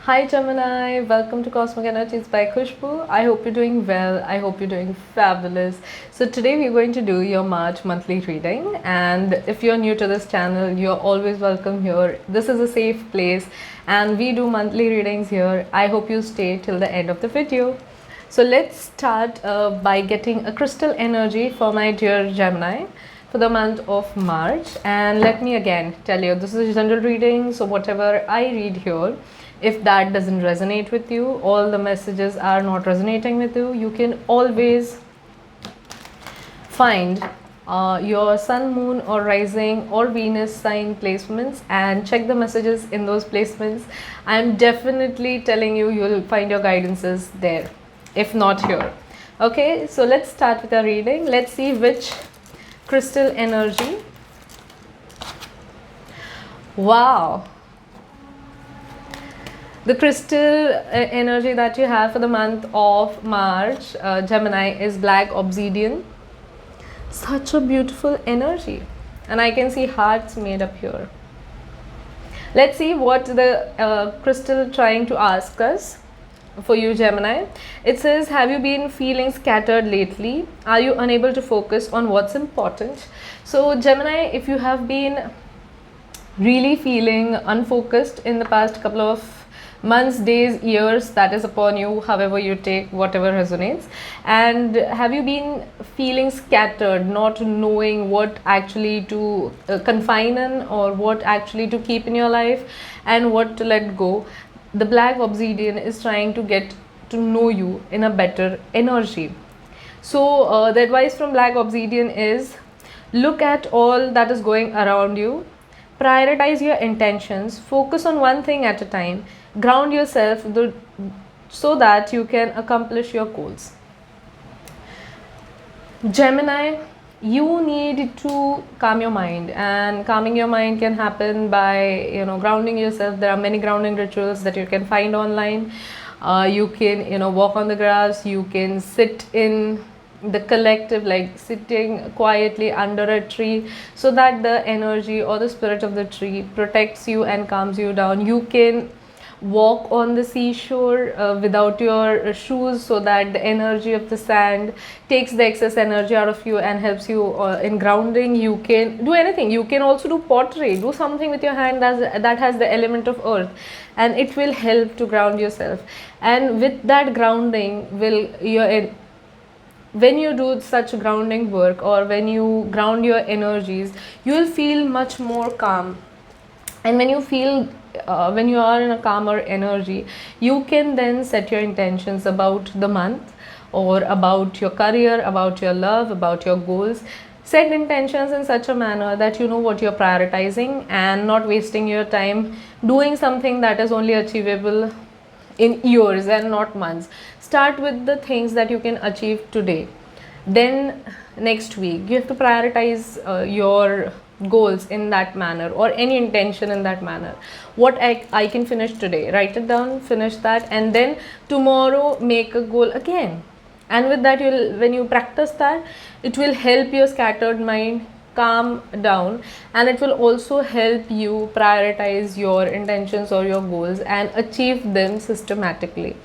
Hi Gemini, welcome to Cosmic Energies by Khushboo. I hope you're doing well. I hope you're doing fabulous. So today we're going to do your March monthly reading, and if you're new to this channel, you're always welcome here. This is a safe place and we do monthly readings here. I hope you stay till the end of the video. So let's start by getting a crystal energy for my dear Gemini for the month of March. And let me again tell you, this is a general reading, so whatever I read here, if that doesn't resonate with you, all the messages are not resonating with you, you can always find your sun, moon or rising or Venus sign placements and check the messages in those placements. I'm definitely telling you, you'll find your guidances there, if not here. Okay, so let's start with our reading. Let's see which crystal energy. Wow, the crystal energy that you have for the month of March, Gemini, is black obsidian. Such a beautiful energy, and I can see hearts made up here. Let's see what the crystal trying to ask us for you, Gemini. It says, have you been feeling scattered lately? Are you unable to focus on what's important? So Gemini, if you have been really feeling unfocused in the past couple of months, days, years, that is upon you, however you take, whatever resonates. And have you been feeling scattered, not knowing what actually to confine in or what actually to keep in your life and what to let go? The black obsidian is trying to get to know you in a better energy. So the advice from black obsidian is, look at all that is going around you, prioritize your intentions, focus on one thing at a time, ground yourself so that you can accomplish your goals. Gemini, you need to calm your mind, and calming your mind can happen by grounding yourself. There are many grounding rituals that you can find online. You can walk on the grass, you can sit in the collective, like sitting quietly under a tree, so that the energy or the spirit of the tree protects you and calms you down. You can walk on the seashore without your shoes, so that the energy of the sand takes the excess energy out of you and helps you in grounding. You can do anything. You can also do pottery, do something with your hand that has the element of earth, and it will help to ground yourself. And with that grounding when you do such grounding work, or when you ground your energies, you will feel much more calm. And when you feel when you are in a calmer energy, you can then set your intentions about the month, or about your career, about your love, about your goals. Set intentions in such a manner that you know what you're prioritizing, and not wasting your time doing something that is only achievable in years and not months. Start with the things that you can achieve today. Then next week you have to prioritize your goals in that manner, or any intention in that manner. What I can finish today, write it down, finish that, and then tomorrow make a goal again. And with that, when you practice that, it will help your scattered mind calm down, and it will also help you prioritize your intentions or your goals and achieve them systematically.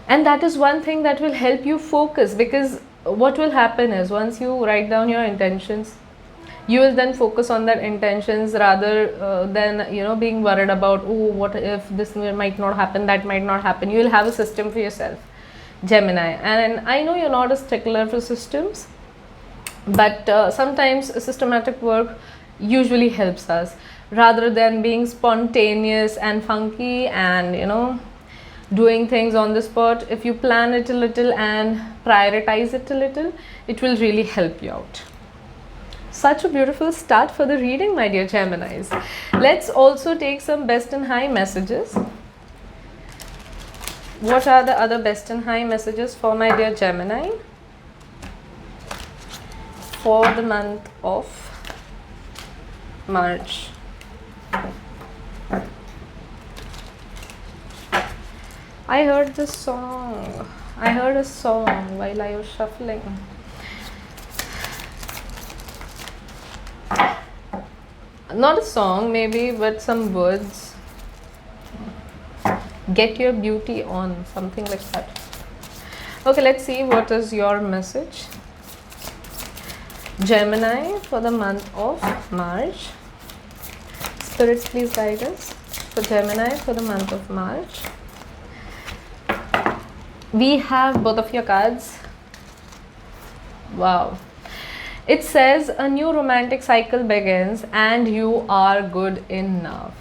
And that is one thing that will help you focus, because what will happen is, once you write down your intentions, you will then focus on that intentions, rather than being worried about, oh, what if this might not happen, that might not happen. You will have a system for yourself, Gemini. And I know you're not a stickler for systems, but sometimes systematic work usually helps us, rather than being spontaneous and funky and doing things on the spot. If you plan it a little and prioritize it a little, it will really help you out. Such a beautiful start for the reading, my dear Geminis. Let's also take some best and high messages. What are the other best and high messages for my dear Gemini for the month of March? I heard this song. I heard a song while I was shuffling. Not a song maybe, but some words. Get your beauty on, something like that. Okay, let's see what is your message. Gemini for the month of March. Spirit, please guide us for Gemini for the month of March. We have both of your cards. Wow. It says a new romantic cycle begins and you are good enough.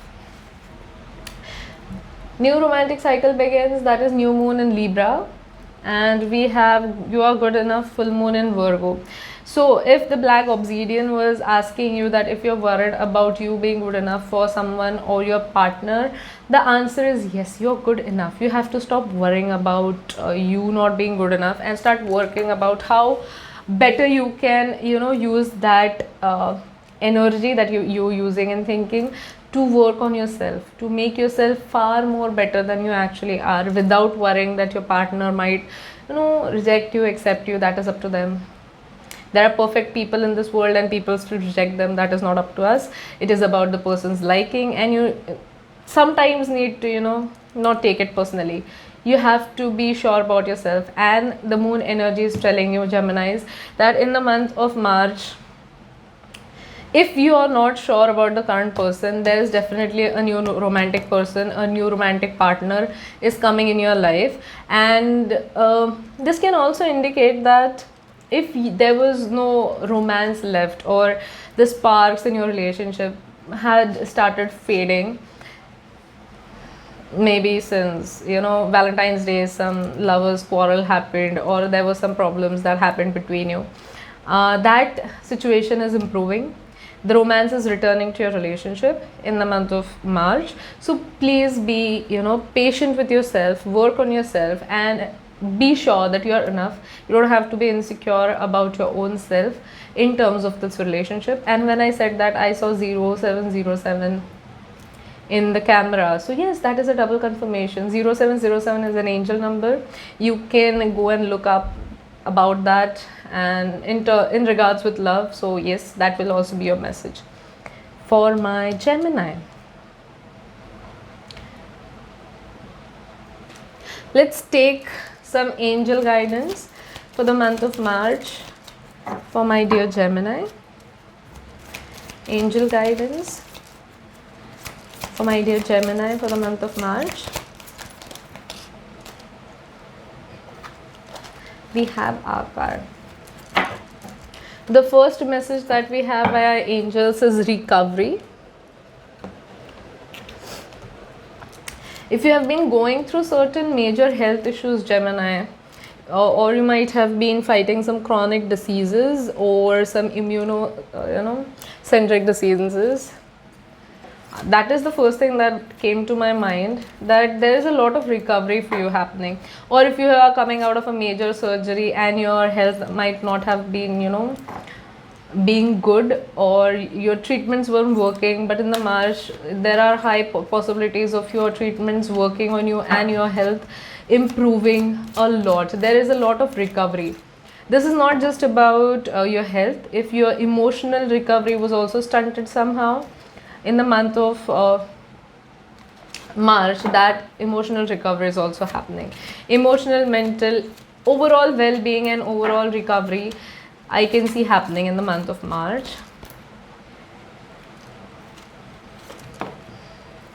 New romantic cycle begins, that is new moon in Libra, and we have you are good enough, full moon in Virgo. So if the black obsidian was asking you that if you're worried about you being good enough for someone or your partner, the answer is yes, you're good enough. You have to stop worrying about you not being good enough and start working about how better you can, use that energy that you're using and thinking to work on yourself, to make yourself far more better than you actually are, without worrying that your partner might, reject you, accept you. That is up to them. There are perfect people in this world and people still reject them. That is not up to us. It is about the person's liking, and you sometimes need to, not take it personally. You have to be sure about yourself, and the moon energy is telling you, Geminis, that in the month of March, if you are not sure about the current person, there is definitely a new romantic person, a new romantic partner is coming in your life. And this can also indicate that if there was no romance left, or the sparks in your relationship had started fading, maybe since Valentine's Day some lovers quarrel happened, or there were some problems that happened between you, that situation is improving. The romance is returning to your relationship in the month of March. So please be patient with yourself, work on yourself, and be sure that you are enough. You don't have to be insecure about your own self in terms of this relationship. And when I said that, I saw 0707 in the camera. So yes, that is a double confirmation. 0707 is an angel number. You can go and look up about that, and in regards with love. So yes, that will also be your message for my Gemini. Let's take some angel guidance for the month of March for my dear Gemini. Angel guidance for my dear Gemini for the month of March. We have our card. The first message that we have via angels is recovery. If you have been going through certain major health issues, Gemini, or you might have been fighting some chronic diseases or some centric diseases, that is the first thing that came to my mind, that there is a lot of recovery for you happening. Or if you are coming out of a major surgery and your health might not have been being good, or your treatments weren't working, but in the March there are high possibilities of your treatments working on you and your health improving a lot. There is a lot of recovery. This is not just about your health. If your emotional recovery was also stunted somehow, in the month of March, that emotional recovery is also happening. Emotional, mental, overall well-being and overall recovery I can see happening in the month of March.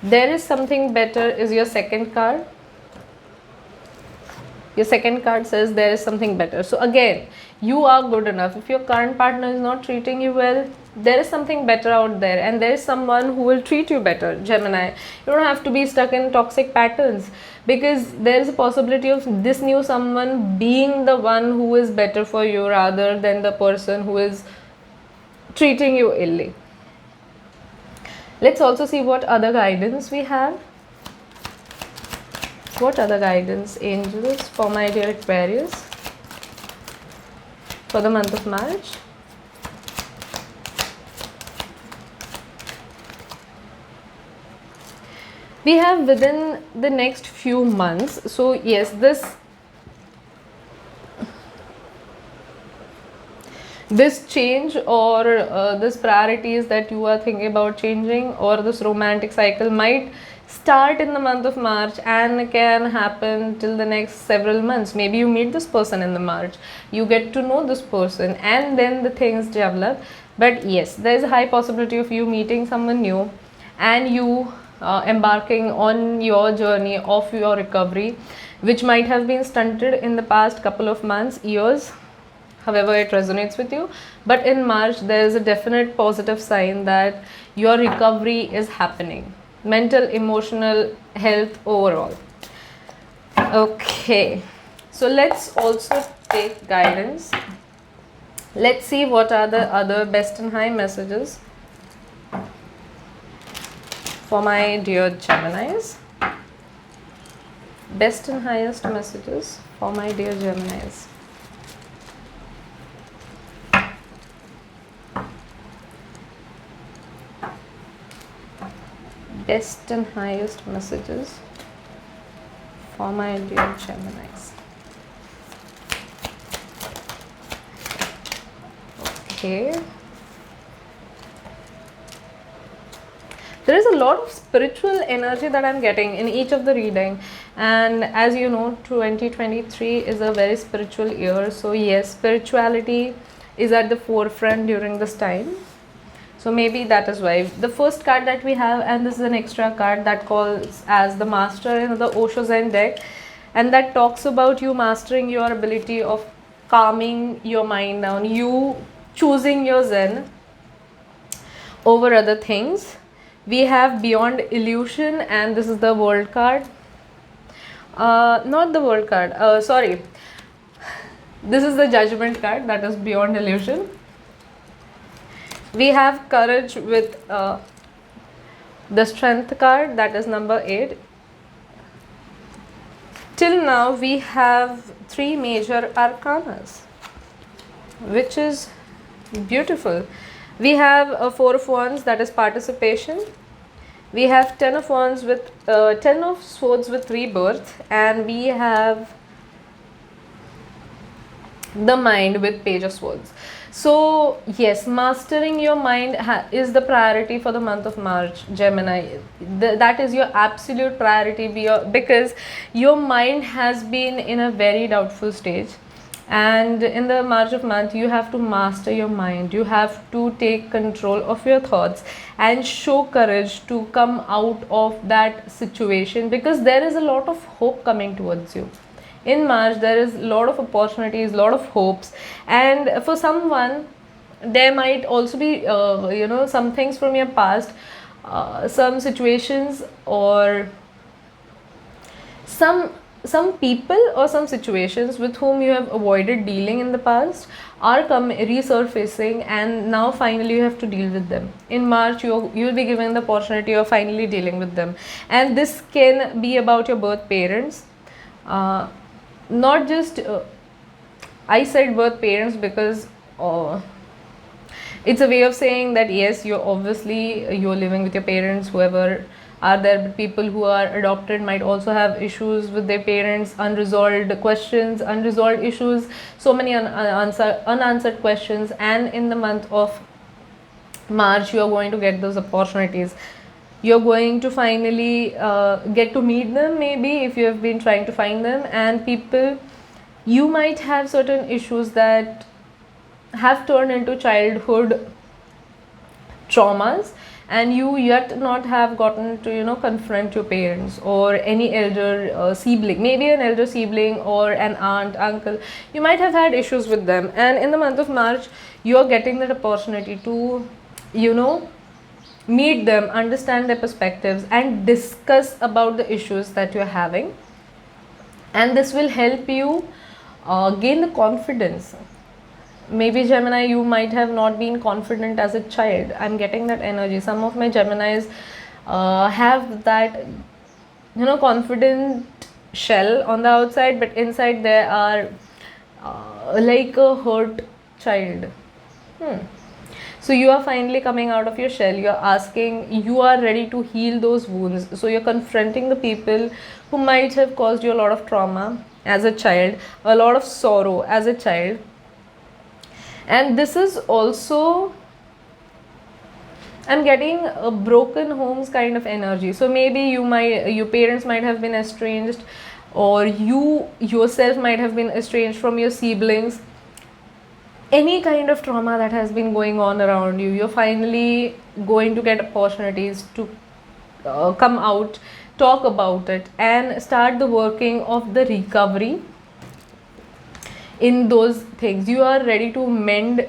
There is something better is your second card. Your second card says there is something better. So again, you are good enough. If your current partner is not treating you well, there is something better out there, and there is someone who will treat you better, Gemini. You don't have to be stuck in toxic patterns, because there is a possibility of this new someone being the one who is better for you rather than the person who is treating you illy. Let's also see what other guidance we have. What other guidance, angels, for my dear Aquarius for the month of March? We have within the next few months. So yes, this change, or this priorities that you are thinking about changing, or this romantic cycle might start in the month of March and can happen till the next several months. Maybe you meet this person in the March, you get to know this person, and then the things develop. But yes, there is a high possibility of you meeting someone new and you embarking on your journey of your recovery, which might have been stunted in the past couple of months, years, however it resonates with you. But in March, there is a definite positive sign that your recovery is happening, mental, emotional health overall. Okay, so let's also take guidance. Let's see what are the other best and high messages for my dear Geminis. Best and highest messages for my dear Geminis. Best and highest messages for my dear Geminis. Okay. There is a lot of spiritual energy that I'm getting in each of the reading, and as you know, 2023 is a very spiritual year. So yes, spirituality is at the forefront during this time. So maybe that is why. The first card that we have, and this is an extra card that calls as the Master in the Osho Zen deck, and that talks about you mastering your ability of calming your mind down, you choosing your Zen over other things. We have Beyond Illusion, and this is the World card. Not the World card, sorry. This is the Judgment card, that is Beyond Illusion. We have Courage with the Strength card, that is number 8. Till now we have 3 major arcanas, which is beautiful. We have a 4 of Wands, that is participation. We have 10 of Wands with 10 of Swords with rebirth, and we have the Mind with Page of Swords. So yes, mastering your mind is the priority for the month of March, Gemini. That is your absolute priority, because your mind has been in a very doubtful stage. And in the March of month, you have to master your mind. You have to take control of your thoughts and show courage to come out of that situation, because there is a lot of hope coming towards you. In March, there is a lot of opportunities, a lot of hopes, and for someone, there might also be, some things from your past, some situations, or some people or some situations with whom you have avoided dealing in the past are resurfacing, and now finally you have to deal with them. In March, you'll be given the opportunity of finally dealing with them, and this can be about your birth parents. Not just I said birth parents because it's a way of saying that yes, you're living with your parents, whoever are there, but people who are adopted might also have issues with their parents, unresolved questions, unresolved issues, so many unanswered questions. And in the month of March, you are going to get those opportunities. You're going to finally get to meet them, maybe if you have been trying to find them. And people, you might have certain issues that have turned into childhood traumas, and you yet not have gotten to confront your parents or any elder sibling, maybe an elder sibling or an aunt, uncle. You might have had issues with them, and in the month of March, you are getting that opportunity to meet them, understand their perspectives, and discuss about the issues that you're having. And this will help you gain the confidence. Maybe Gemini, you might have not been confident as a child. I'm getting that energy. Some of my Geminis have that confident shell on the outside, but inside they are like a hurt child. So you are finally coming out of your shell. You are ready to heal those wounds. So you're confronting the people who might have caused you a lot of trauma as a child, a lot of sorrow as a child. And this is also I'm getting a broken homes kind of energy. So maybe your parents might have been estranged, or you yourself might have been estranged from your siblings. Any kind of trauma that has been going on around you, you're finally going to get opportunities to come out, talk about it, and start the working of the recovery in those things. You are ready to mend,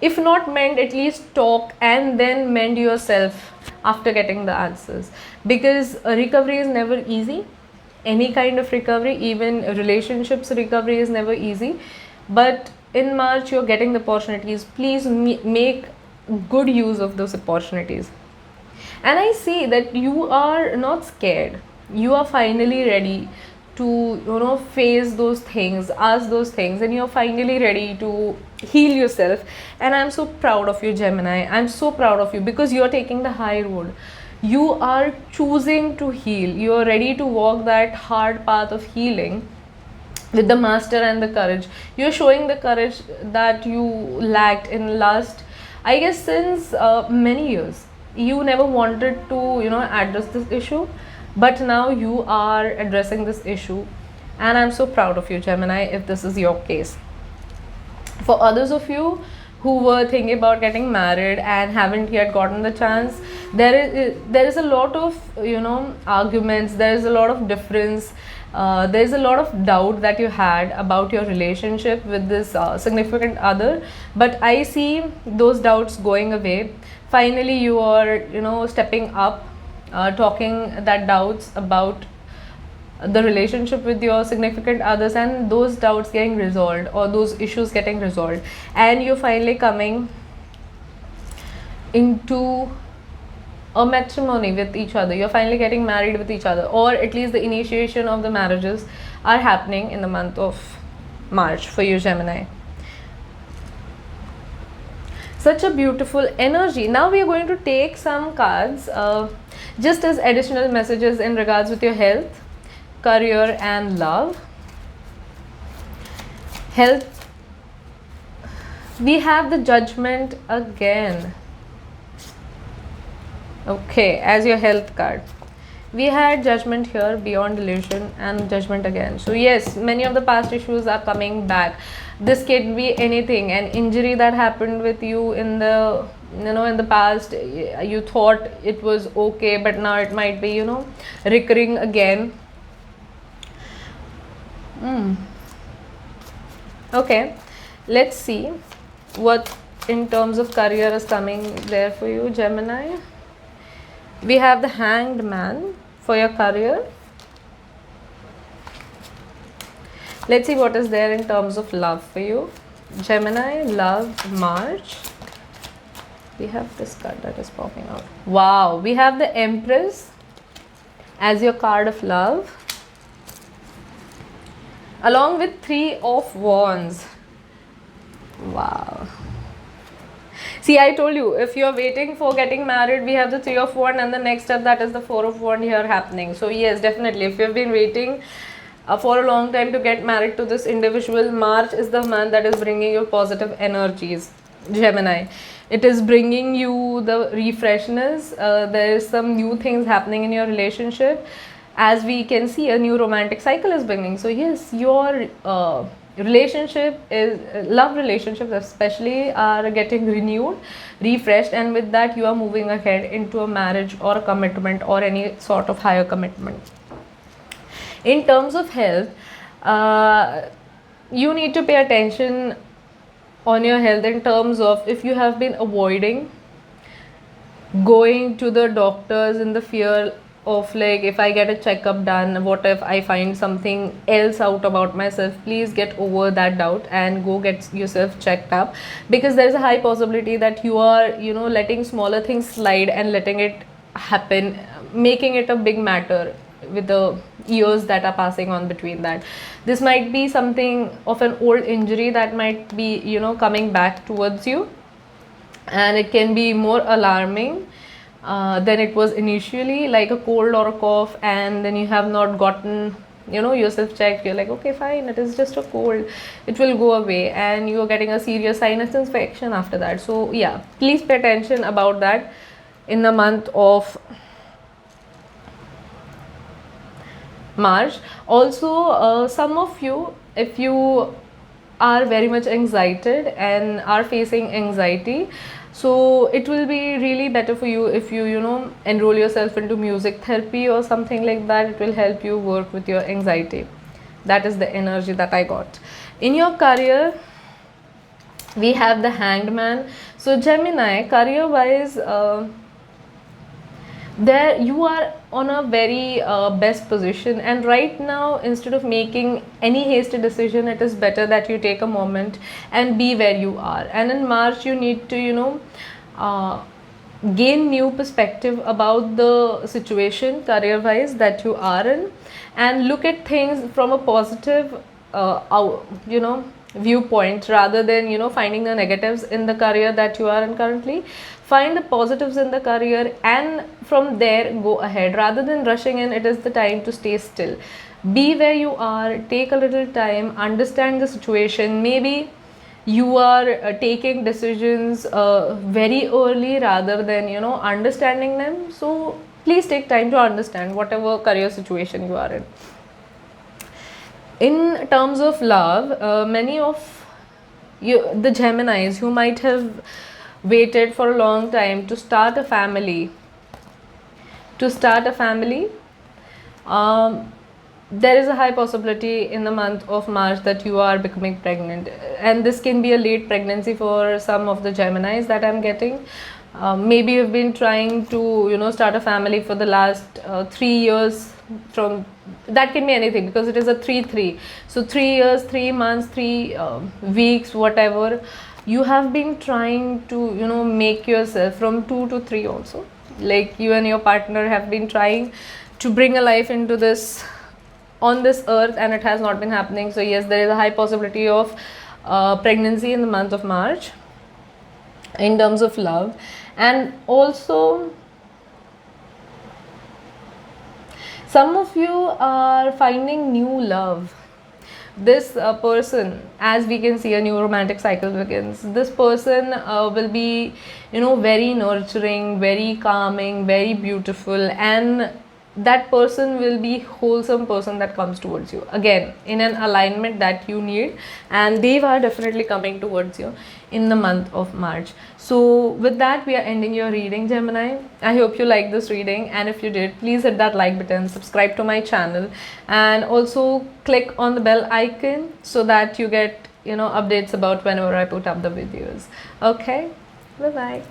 if not mend, at least talk and then mend yourself after getting the answers, because recovery is never easy. Any kind of recovery, even relationships recovery, is never easy. But in March you're getting the opportunities. Please make good use of those opportunities. And I see that you are not scared. You are finally ready to face those things, ask those things, and you're finally ready to heal yourself. And I'm so proud of you, Gemini. I'm so proud of you, because you're taking the high road. You are choosing to heal. You're ready to walk that hard path of healing with the master and the courage. You're showing the courage that you lacked in last, I guess, since many years. You never wanted to address this issue, but now you are addressing this issue, and I'm so proud of you, Gemini, if this is your case. For others of you who were thinking about getting married and haven't yet gotten the chance, there is a lot of arguments, there is a lot of difference, there is a lot of doubt that you had about your relationship with this significant other. But I see those doubts going away. Finally you are stepping up, talking that doubts about the relationship with your significant others, and those doubts getting resolved, or those issues getting resolved, and you're finally coming into a matrimony with each other. You're finally getting married with each other, or at least the initiation of the marriages are happening in the month of March for you, Gemini. Such a beautiful energy. Now we are going to take some cards just as additional messages in regards with your health, career, and love. Health, we have the Judgment again. Okay, as your health card, we had Judgment here, Beyond Delusion, and Judgment again. So yes, many of the past issues are coming back. This can be anything, an injury that happened with you in the in the past. You thought it was okay, but now it might be recurring again. Okay, let's see what in terms of career is coming there for you, Gemini. We have the Hanged Man for your career. Let's see what is there in terms of love for you, Gemini. Love, March. We have this card that is popping out. Wow, we have the Empress as your card of love, along with Three of Wands. Wow. See, I told you, if you're waiting for getting married, we have the Three of Wands, and the next step, that is the Four of Wands here happening. So yes, definitely, if you've been waiting for a long time to get married to this individual, March is the month that is bringing you positive energies, Gemini. It is bringing you the refreshness. There is some new things happening in your relationship. As we can see, a new romantic cycle is beginning. So yes, your relationship is love relationships especially are getting renewed, refreshed, and with that you are moving ahead into a marriage or a commitment or any sort of higher commitment. In terms of health, you need to pay attention on your health in terms of if you have been avoiding going to the doctors in the fear of like, if I get a checkup done, what if I find something else out about myself? Please get over that doubt and go get yourself checked up, because there is a high possibility that you are letting smaller things slide and letting it happen, making it a big matter with the years that are passing on between that. This might be something of an old injury that might be coming back towards you, and it can be more alarming than it was initially, like a cold or a cough, and then you have not gotten yourself checked. You're like, okay, fine, it is just a cold, it will go away, and you are getting a serious sinus infection after that. So yeah, please pay attention about that. in the month of March. Also, some of you, if you are very much excited and are facing anxiety, so it will be really better for you if you know, enroll yourself into music therapy or something like that. It will help you work with your anxiety. That is the energy that I got. In your career, we have the Hanged Man. So Gemini, career wise, there you are on a very best position, and right now, instead of making any hasty decision, it is better that you take a moment and be where you are. And in March, you need to, you know, gain new perspective about the situation career wise that you are in, and look at things from a positive you know, viewpoint, rather than, you know, finding the negatives in the career that you are in currently. Find the positives in the career, and from there go ahead rather than rushing in. It is the time to stay still, be where you are, take a little time, understand the situation. Maybe you are taking decisions very early rather than, you know, understanding them. So please take time to understand whatever career situation you are in. In terms of love, many of you, the Geminis, who might have waited for a long time to start a family, um, there is a high possibility in the month of March that you are becoming pregnant, and this can be a late pregnancy for some of the Geminis that I'm getting. Maybe you've been trying to, you know, start a family for the last 3 years. From that can be anything, because it is a 3-3. So 3 years, 3 months, 3 weeks, whatever. You have been trying to, you know, make yourself from 2 to 3 also. Like you and your partner have been trying to bring a life into this, on this earth, and it has not been happening. So yes, there is a high possibility of pregnancy in the month of March in terms of love. And also, some of you are finding new love. This person, as we can see, a new romantic cycle begins. This person will be, you know, very nurturing, very calming, very beautiful, and that person will be wholesome person that comes towards you, again in an alignment that you need, and they are definitely coming towards you in the month of March. So with that, we are ending your reading, Gemini. I hope you liked this reading, and if you did, please hit that like button, subscribe to my channel, and also click on the bell icon so that you get, you know, updates about whenever I put up the videos. Okay, bye bye.